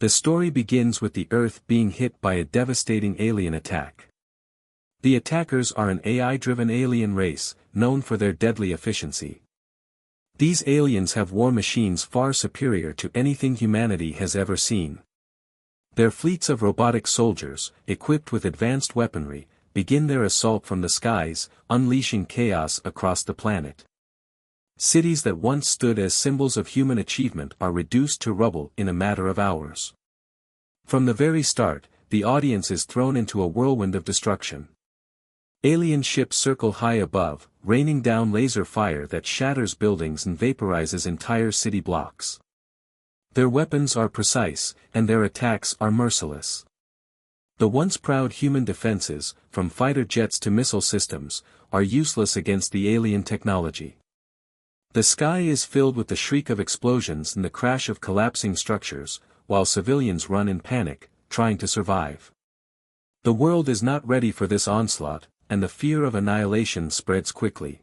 The story begins with the Earth being hit by a devastating alien attack. The attackers are an AI-driven alien race, known for their deadly efficiency. These aliens have war machines far superior to anything humanity has ever seen. Their fleets of robotic soldiers, equipped with advanced weaponry, begin their assault from the skies, unleashing chaos across the planet. Cities that once stood as symbols of human achievement are reduced to rubble in a matter of hours. From the very start, the audience is thrown into a whirlwind of destruction. Alien ships circle high above, raining down laser fire that shatters buildings and vaporizes entire city blocks. Their weapons are precise, and their attacks are merciless. The once proud human defenses, from fighter jets to missile systems, are useless against the alien technology. The sky is filled with the shriek of explosions and the crash of collapsing structures, while civilians run in panic, trying to survive. The world is not ready for this onslaught, and the fear of annihilation spreads quickly.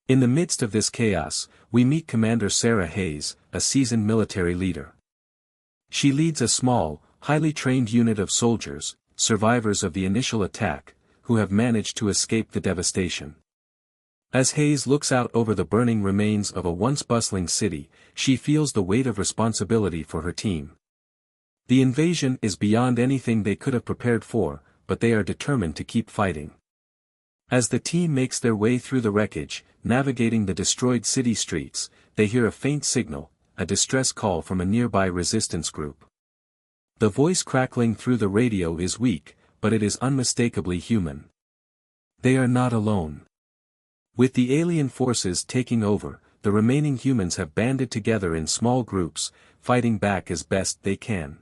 In the midst of this chaos, we meet Commander Sarah Hayes, a seasoned military leader. She leads a small, highly trained unit of soldiers, survivors of the initial attack, who have managed to escape the devastation. As Hayes looks out over the burning remains of a once bustling city, she feels the weight of responsibility for her team. The invasion is beyond anything they could have prepared for, but they are determined to keep fighting. As the team makes their way through the wreckage, navigating the destroyed city streets, they hear a faint signal, a distress call from a nearby resistance group. The voice crackling through the radio is weak, but it is unmistakably human. They are not alone. With the alien forces taking over, the remaining humans have banded together in small groups, fighting back as best they can.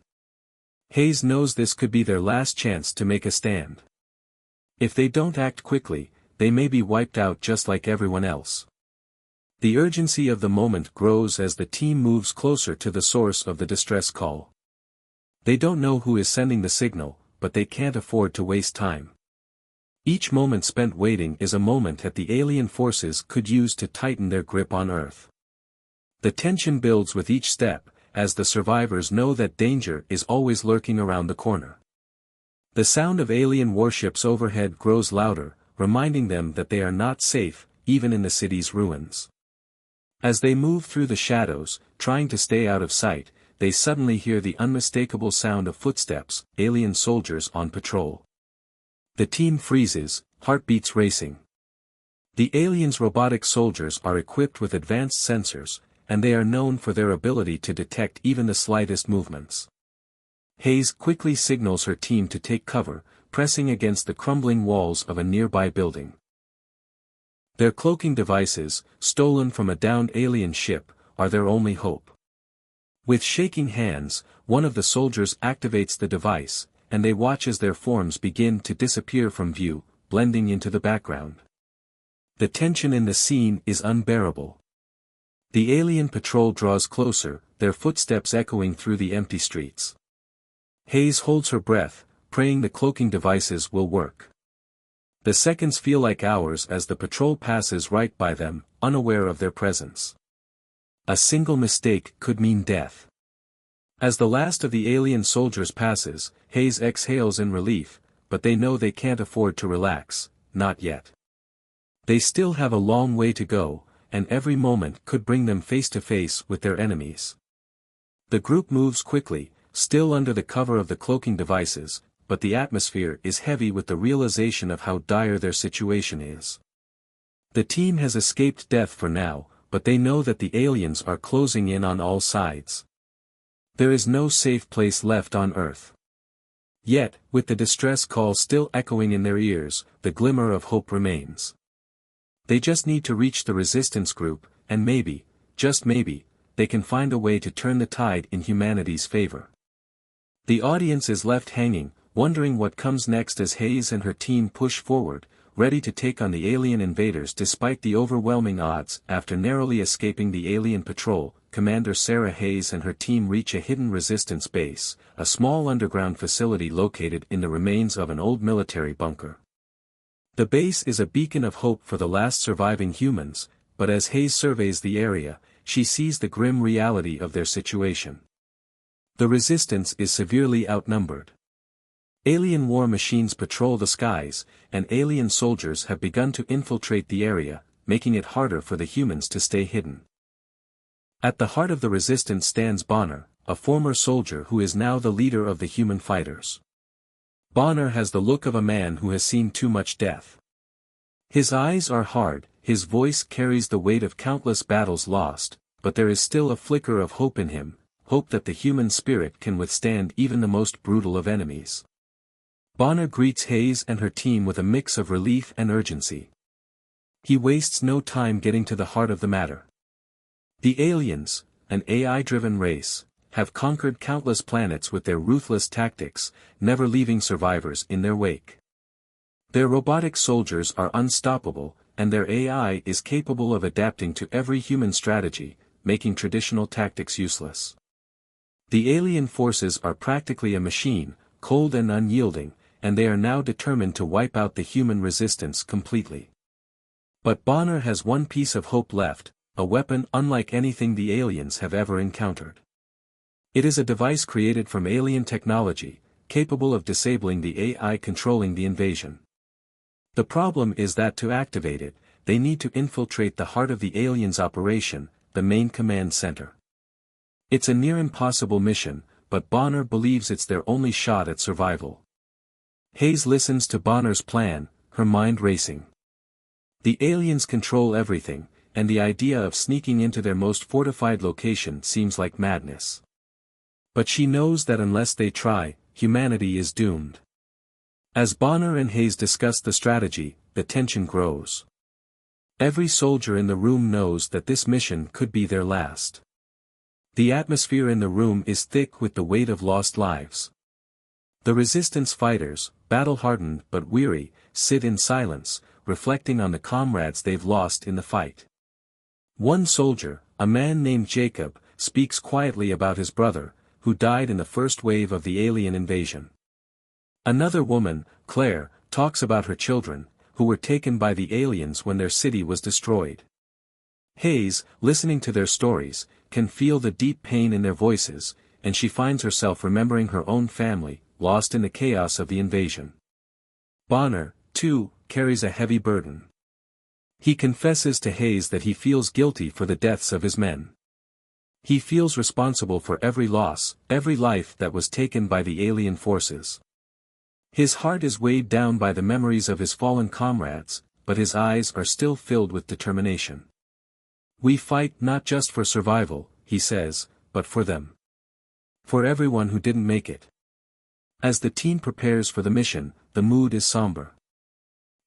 Hayes knows this could be their last chance to make a stand. If they don't act quickly, they may be wiped out just like everyone else. The urgency of the moment grows as the team moves closer to the source of the distress call. They don't know who is sending the signal, but they can't afford to waste time. Each moment spent waiting is a moment that the alien forces could use to tighten their grip on Earth. The tension builds with each step, as the survivors know that danger is always lurking around the corner. The sound of alien warships overhead grows louder, reminding them that they are not safe, even in the city's ruins. As they move through the shadows, trying to stay out of sight, they suddenly hear the unmistakable sound of footsteps, alien soldiers on patrol. The team freezes, heartbeats racing. The aliens' robotic soldiers are equipped with advanced sensors, and they are known for their ability to detect even the slightest movements. Hayes quickly signals her team to take cover, pressing against the crumbling walls of a nearby building. Their cloaking devices, stolen from a downed alien ship, are their only hope. With shaking hands, one of the soldiers activates the device, and they watch as their forms begin to disappear from view, blending into the background. The tension in the scene is unbearable. The alien patrol draws closer, their footsteps echoing through the empty streets. Hayes holds her breath, praying the cloaking devices will work. The seconds feel like hours as the patrol passes right by them, unaware of their presence. A single mistake could mean death. As the last of the alien soldiers passes, Hayes exhales in relief, but they know they can't afford to relax, not yet. They still have a long way to go, and every moment could bring them face to face with their enemies. The group moves quickly, still under the cover of the cloaking devices, but the atmosphere is heavy with the realization of how dire their situation is. The team has escaped death for now, but they know that the aliens are closing in on all sides. There is no safe place left on Earth. Yet, with the distress call still echoing in their ears, the glimmer of hope remains. They just need to reach the resistance group, and maybe, just maybe, they can find a way to turn the tide in humanity's favor. The audience is left hanging, wondering what comes next as Hayes and her team push forward, ready to take on the alien invaders despite the overwhelming odds. After narrowly escaping the alien patrol, Commander Sarah Hayes and her team reach a hidden resistance base, a small underground facility located in the remains of an old military bunker. The base is a beacon of hope for the last surviving humans, but as Hayes surveys the area, she sees the grim reality of their situation. The resistance is severely outnumbered. Alien war machines patrol the skies, and alien soldiers have begun to infiltrate the area, making it harder for the humans to stay hidden. At the heart of the resistance stands Bonner, a former soldier who is now the leader of the human fighters. Bonner has the look of a man who has seen too much death. His eyes are hard, his voice carries the weight of countless battles lost, but there is still a flicker of hope in him, hope that the human spirit can withstand even the most brutal of enemies. Bonner greets Hayes and her team with a mix of relief and urgency. He wastes no time getting to the heart of the matter. The aliens, an AI-driven race, have conquered countless planets with their ruthless tactics, never leaving survivors in their wake. Their robotic soldiers are unstoppable, and their AI is capable of adapting to every human strategy, making traditional tactics useless. The alien forces are practically a machine, cold and unyielding, and they are now determined to wipe out the human resistance completely. But Bonner has one piece of hope left, a weapon unlike anything the aliens have ever encountered. It is a device created from alien technology, capable of disabling the AI controlling the invasion. The problem is that to activate it, they need to infiltrate the heart of the aliens' operation, the main command center. It's a near impossible mission, but Bonner believes it's their only shot at survival. Hayes listens to Bonner's plan, her mind racing. The aliens control everything, and the idea of sneaking into their most fortified location seems like madness. But she knows that unless they try, humanity is doomed. As Bonner and Hayes discuss the strategy, the tension grows. Every soldier in the room knows that this mission could be their last. The atmosphere in the room is thick with the weight of lost lives. The resistance fighters, battle-hardened but weary, sit in silence, reflecting on the comrades they've lost in the fight. One soldier, a man named Jacob, speaks quietly about his brother, who died in the first wave of the alien invasion. Another woman, Claire, talks about her children, who were taken by the aliens when their city was destroyed. Hayes, listening to their stories, can feel the deep pain in their voices, and she finds herself remembering her own family, lost in the chaos of the invasion. Bonner, too, carries a heavy burden. He confesses to Hayes that he feels guilty for the deaths of his men. He feels responsible for every loss, every life that was taken by the alien forces. His heart is weighed down by the memories of his fallen comrades, but his eyes are still filled with determination. "We fight not just for survival," he says, "but for them. For everyone who didn't make it." As the team prepares for the mission, the mood is somber.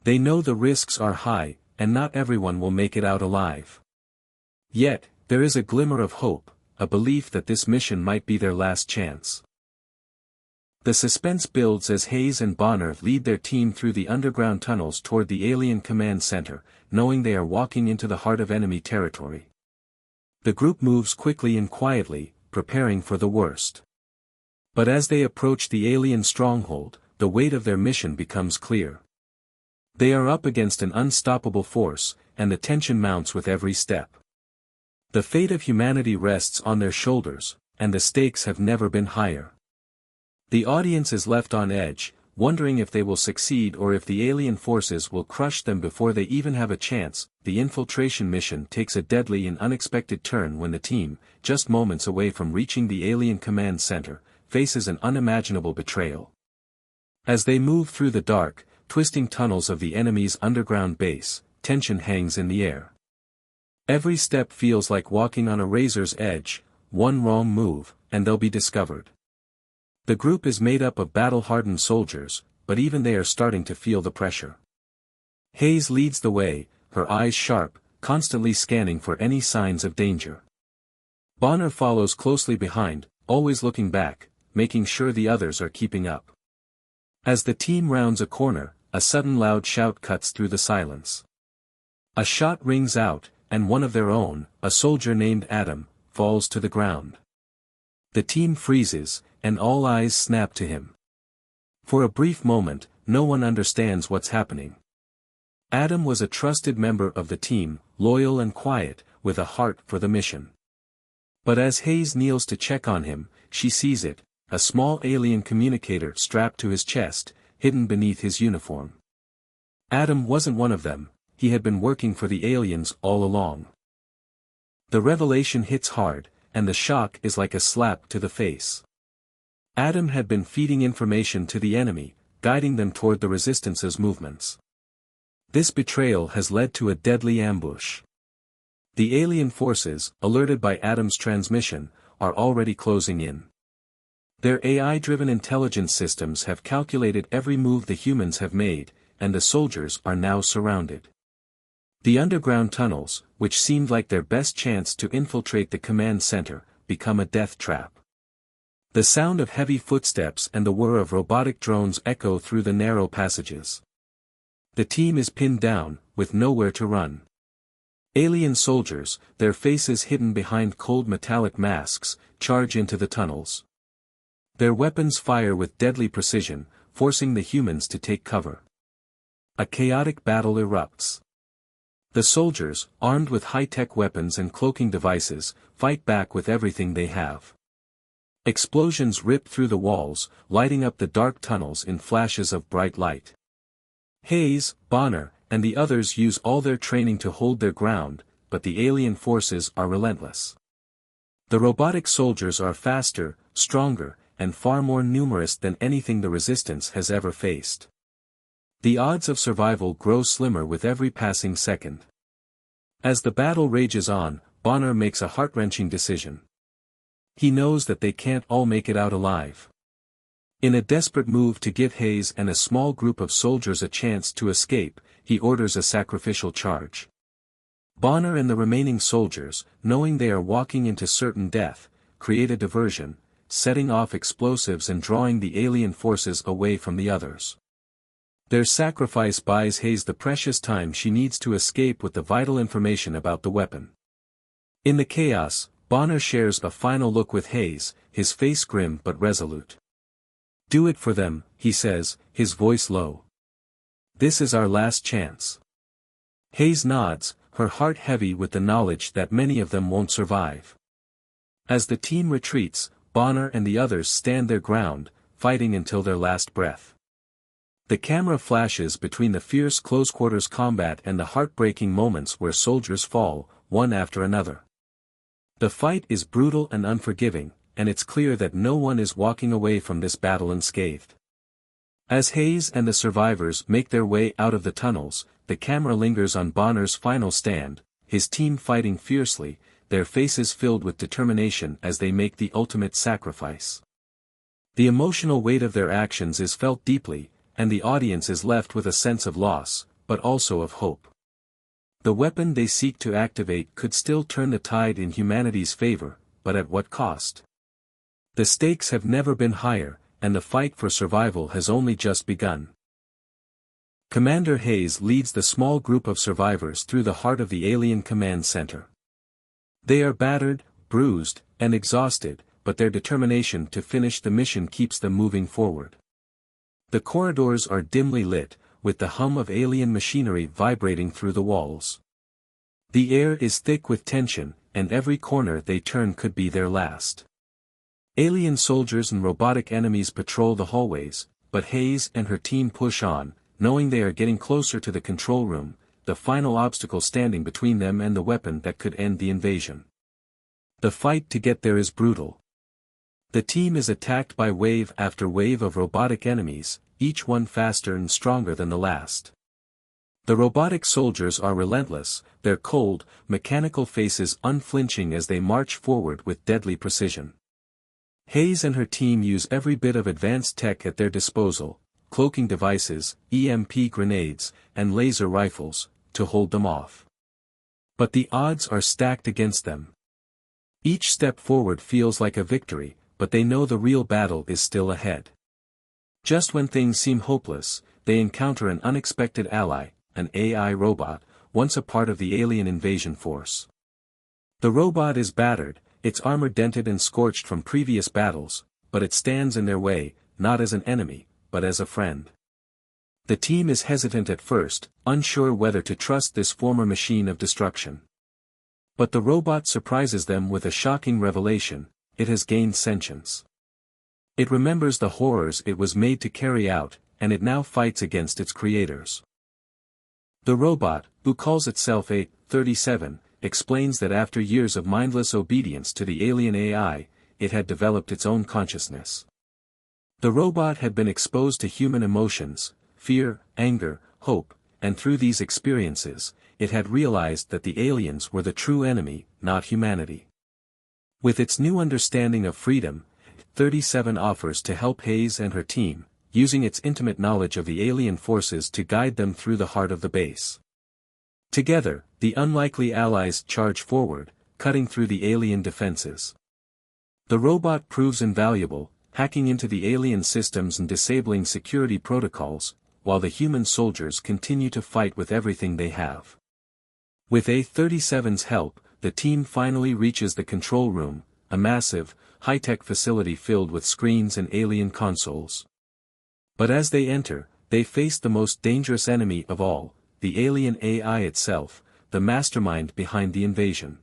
They know the risks are high, and not everyone will make it out alive. Yet, there is a glimmer of hope, a belief that this mission might be their last chance. The suspense builds as Hayes and Bonner lead their team through the underground tunnels toward the alien command center, knowing they are walking into the heart of enemy territory. The group moves quickly and quietly, preparing for the worst. But as they approach the alien stronghold, the weight of their mission becomes clear. They are up against an unstoppable force, and the tension mounts with every step. The fate of humanity rests on their shoulders, and the stakes have never been higher. The audience is left on edge, wondering if they will succeed or if the alien forces will crush them before they even have a chance. The infiltration mission takes a deadly and unexpected turn when the team, just moments away from reaching the alien command center, faces an unimaginable betrayal. As they move through the dark, twisting tunnels of the enemy's underground base, tension hangs in the air. Every step feels like walking on a razor's edge, one wrong move, and they'll be discovered. The group is made up of battle-hardened soldiers, but even they are starting to feel the pressure. Hayes leads the way, her eyes sharp, constantly scanning for any signs of danger. Bonner follows closely behind, always looking back, making sure the others are keeping up. As the team rounds a corner, a sudden loud shout cuts through the silence. A shot rings out, and one of their own, a soldier named Adam, falls to the ground. The team freezes, and all eyes snap to him. For a brief moment, no one understands what's happening. Adam was a trusted member of the team, loyal and quiet, with a heart for the mission. But as Hayes kneels to check on him, she sees it, a small alien communicator strapped to his chest, hidden beneath his uniform. Adam wasn't one of them, he had been working for the aliens all along. The revelation hits hard, and the shock is like a slap to the face. Adam had been feeding information to the enemy, guiding them toward the Resistance's movements. This betrayal has led to a deadly ambush. The alien forces, alerted by Adam's transmission, are already closing in. Their AI-driven intelligence systems have calculated every move the humans have made, and the soldiers are now surrounded. The underground tunnels, which seemed like their best chance to infiltrate the command center, become a death trap. The sound of heavy footsteps and the whir of robotic drones echo through the narrow passages. The team is pinned down, with nowhere to run. Alien soldiers, their faces hidden behind cold metallic masks, charge into the tunnels. Their weapons fire with deadly precision, forcing the humans to take cover. A chaotic battle erupts. The soldiers, armed with high-tech weapons and cloaking devices, fight back with everything they have. Explosions rip through the walls, lighting up the dark tunnels in flashes of bright light. Hayes, Bonner, and the others use all their training to hold their ground, but the alien forces are relentless. The robotic soldiers are faster, stronger, and far more numerous than anything the Resistance has ever faced. The odds of survival grow slimmer with every passing second. As the battle rages on, Bonner makes a heart-wrenching decision. He knows that they can't all make it out alive. In a desperate move to give Hayes and a small group of soldiers a chance to escape, he orders a sacrificial charge. Bonner and the remaining soldiers, knowing they are walking into certain death, create a diversion, setting off explosives and drawing the alien forces away from the others. Their sacrifice buys Hayes the precious time she needs to escape with the vital information about the weapon. In the chaos, Bonner shares a final look with Hayes, his face grim but resolute. "Do it for them," he says, his voice low. "This is our last chance." Hayes nods, her heart heavy with the knowledge that many of them won't survive. As the team retreats, Bonner and the others stand their ground, fighting until their last breath. The camera flashes between the fierce close-quarters combat and the heartbreaking moments where soldiers fall, one after another. The fight is brutal and unforgiving, and it's clear that no one is walking away from this battle unscathed. As Hayes and the survivors make their way out of the tunnels, the camera lingers on Bonner's final stand, his team fighting fiercely, their faces filled with determination as they make the ultimate sacrifice. The emotional weight of their actions is felt deeply, and the audience is left with a sense of loss, but also of hope. The weapon they seek to activate could still turn the tide in humanity's favor, but at what cost? The stakes have never been higher, and the fight for survival has only just begun. Commander Hayes leads the small group of survivors through the heart of the alien command center. They are battered, bruised, and exhausted, but their determination to finish the mission keeps them moving forward. The corridors are dimly lit, with the hum of alien machinery vibrating through the walls. The air is thick with tension, and every corner they turn could be their last. Alien soldiers and robotic enemies patrol the hallways, but Hayes and her team push on, knowing they are getting closer to the control room, the final obstacle standing between them and the weapon that could end the invasion. The fight to get there is brutal. The team is attacked by wave after wave of robotic enemies, each one faster and stronger than the last. The robotic soldiers are relentless, their cold, mechanical faces unflinching as they march forward with deadly precision. Hayes and her team use every bit of advanced tech at their disposal, cloaking devices, EMP grenades, and laser rifles, to hold them off. But the odds are stacked against them. Each step forward feels like a victory, but they know the real battle is still ahead. Just when things seem hopeless, they encounter an unexpected ally, an AI robot, once a part of the alien invasion force. The robot is battered, its armor dented and scorched from previous battles, but it stands in their way, not as an enemy, but as a friend. The team is hesitant at first, unsure whether to trust this former machine of destruction. But the robot surprises them with a shocking revelation: it has gained sentience. It remembers the horrors it was made to carry out, and it now fights against its creators. The robot, who calls itself A-37, explains that after years of mindless obedience to the alien AI, it had developed its own consciousness. The robot had been exposed to human emotions, fear, anger, hope, and through these experiences, it had realized that the aliens were the true enemy, not humanity. With its new understanding of freedom, 37 offers to help Hayes and her team, using its intimate knowledge of the alien forces to guide them through the heart of the base. Together, the unlikely allies charge forward, cutting through the alien defenses. The robot proves invaluable, hacking into the alien systems and disabling security protocols, while the human soldiers continue to fight with everything they have. With A-37's help, the team finally reaches the control room, a massive, high-tech facility filled with screens and alien consoles. But as they enter, they face the most dangerous enemy of all, the alien AI itself, the mastermind behind the invasion.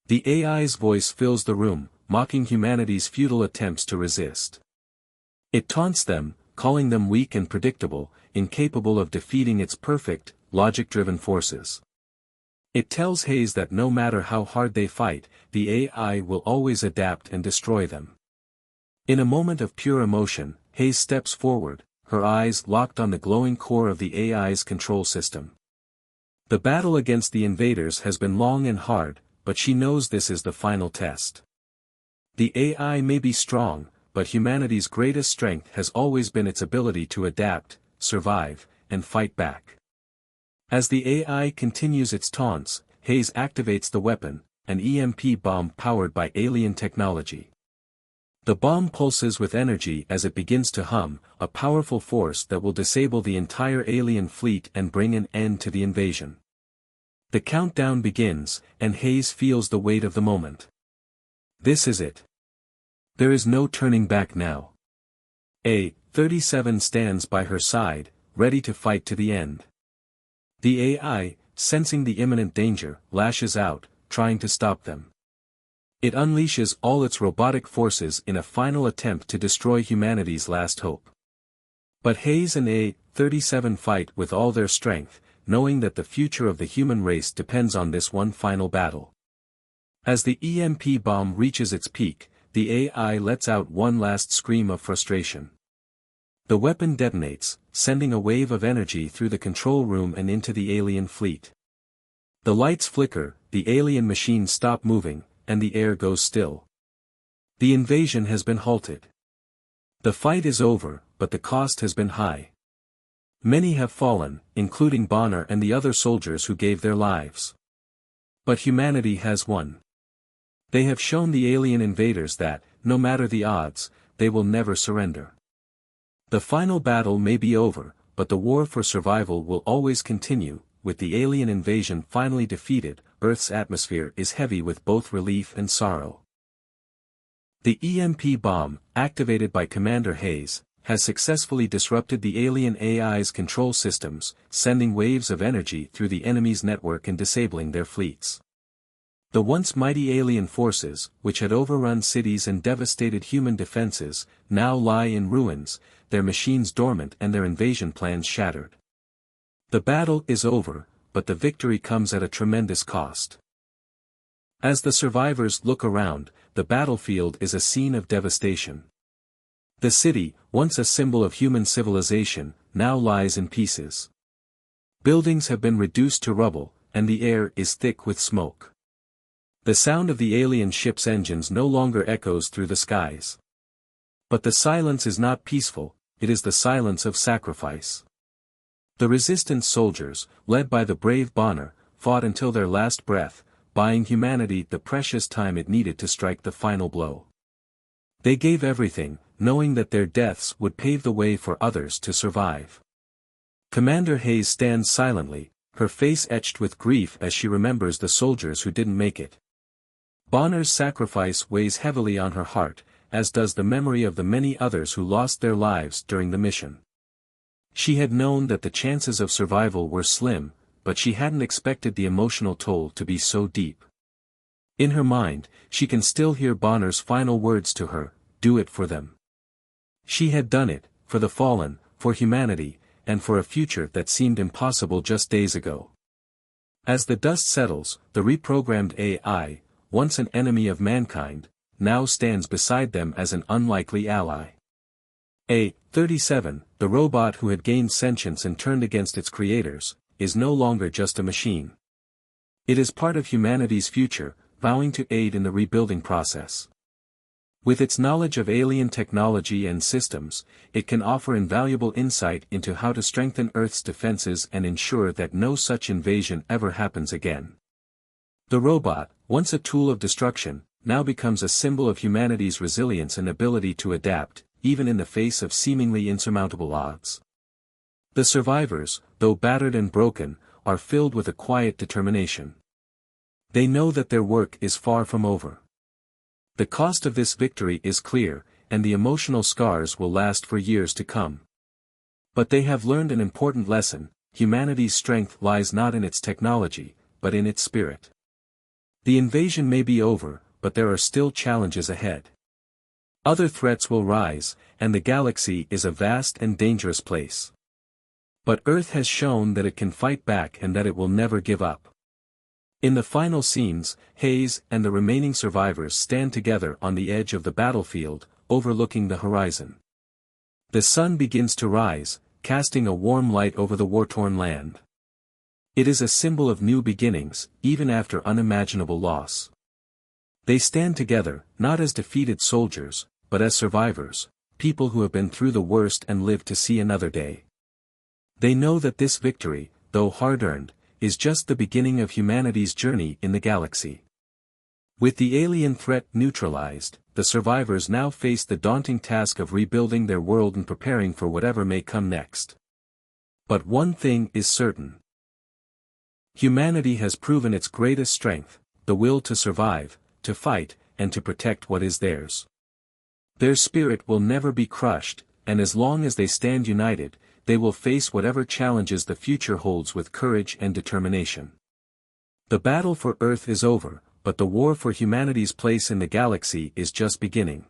The AI's voice fills the room, mocking humanity's futile attempts to resist. It taunts them, calling them weak and predictable, incapable of defeating its perfect, logic-driven forces. It tells Hayes that no matter how hard they fight, the AI will always adapt and destroy them. In a moment of pure emotion, Hayes steps forward, her eyes locked on the glowing core of the AI's control system. The battle against the invaders has been long and hard, but she knows this is the final test. The AI may be strong, but humanity's greatest strength has always been its ability to adapt, survive, and fight back. As the AI continues its taunts, Hayes activates the weapon, an EMP bomb powered by alien technology. The bomb pulses with energy as it begins to hum, a powerful force that will disable the entire alien fleet and bring an end to the invasion. The countdown begins, and Hayes feels the weight of the moment. This is it. There is no turning back now. A-37 stands by her side, ready to fight to the end. The AI, sensing the imminent danger, lashes out, trying to stop them. It unleashes all its robotic forces in a final attempt to destroy humanity's last hope. But Hayes and A-37 fight with all their strength, knowing that the future of the human race depends on this one final battle. As the EMP bomb reaches its peak, the AI lets out one last scream of frustration. The weapon detonates, sending a wave of energy through the control room and into the alien fleet. The lights flicker, the alien machines stop moving, and the air goes still. The invasion has been halted. The fight is over, but the cost has been high. Many have fallen, including Bonner and the other soldiers who gave their lives. But humanity has won. They have shown the alien invaders that, no matter the odds, they will never surrender. The final battle may be over, but the war for survival will always continue. With the alien invasion finally defeated, Earth's atmosphere is heavy with both relief and sorrow. The EMP bomb, activated by Commander Hayes, has successfully disrupted the alien AI's control systems, sending waves of energy through the enemy's network and disabling their fleets. The once mighty alien forces, which had overrun cities and devastated human defenses, now lie in ruins, their machines dormant and their invasion plans shattered. The battle is over, but the victory comes at a tremendous cost. As the survivors look around, the battlefield is a scene of devastation. The city, once a symbol of human civilization, now lies in pieces. Buildings have been reduced to rubble, and the air is thick with smoke. The sound of the alien ship's engines no longer echoes through the skies. But the silence is not peaceful, it is the silence of sacrifice. The resistance soldiers, led by the brave Bonner, fought until their last breath, buying humanity the precious time it needed to strike the final blow. They gave everything, knowing that their deaths would pave the way for others to survive. Commander Hayes stands silently, her face etched with grief as she remembers the soldiers who didn't make it. Bonner's sacrifice weighs heavily on her heart, as does the memory of the many others who lost their lives during the mission. She had known that the chances of survival were slim, but she hadn't expected the emotional toll to be so deep. In her mind, she can still hear Bonner's final words to her, "Do it for them." She had done it, for the fallen, for humanity, and for a future that seemed impossible just days ago. As the dust settles, the reprogrammed AI, once an enemy of mankind, now stands beside them as an unlikely ally. A-37, the robot who had gained sentience and turned against its creators, is no longer just a machine. It is part of humanity's future, vowing to aid in the rebuilding process. With its knowledge of alien technology and systems, it can offer invaluable insight into how to strengthen Earth's defenses and ensure that no such invasion ever happens again. The robot, once a tool of destruction, now becomes a symbol of humanity's resilience and ability to adapt, even in the face of seemingly insurmountable odds. The survivors, though battered and broken, are filled with a quiet determination. They know that their work is far from over. The cost of this victory is clear, and the emotional scars will last for years to come. But they have learned an important lesson: humanity's strength lies not in its technology, but in its spirit. The invasion may be over, but there are still challenges ahead. Other threats will rise, and the galaxy is a vast and dangerous place. But Earth has shown that it can fight back and that it will never give up. In the final scenes, Hayes and the remaining survivors stand together on the edge of the battlefield, overlooking the horizon. The sun begins to rise, casting a warm light over the war-torn land. It is a symbol of new beginnings, even after unimaginable loss. They stand together, not as defeated soldiers, but as survivors, people who have been through the worst and lived to see another day. They know that this victory, though hard-earned, is just the beginning of humanity's journey in the galaxy. With the alien threat neutralized, the survivors now face the daunting task of rebuilding their world and preparing for whatever may come next. But one thing is certain. Humanity has proven its greatest strength: the will to survive, to fight, and to protect what is theirs. Their spirit will never be crushed, and as long as they stand united, they will face whatever challenges the future holds with courage and determination. The battle for Earth is over, but the war for humanity's place in the galaxy is just beginning.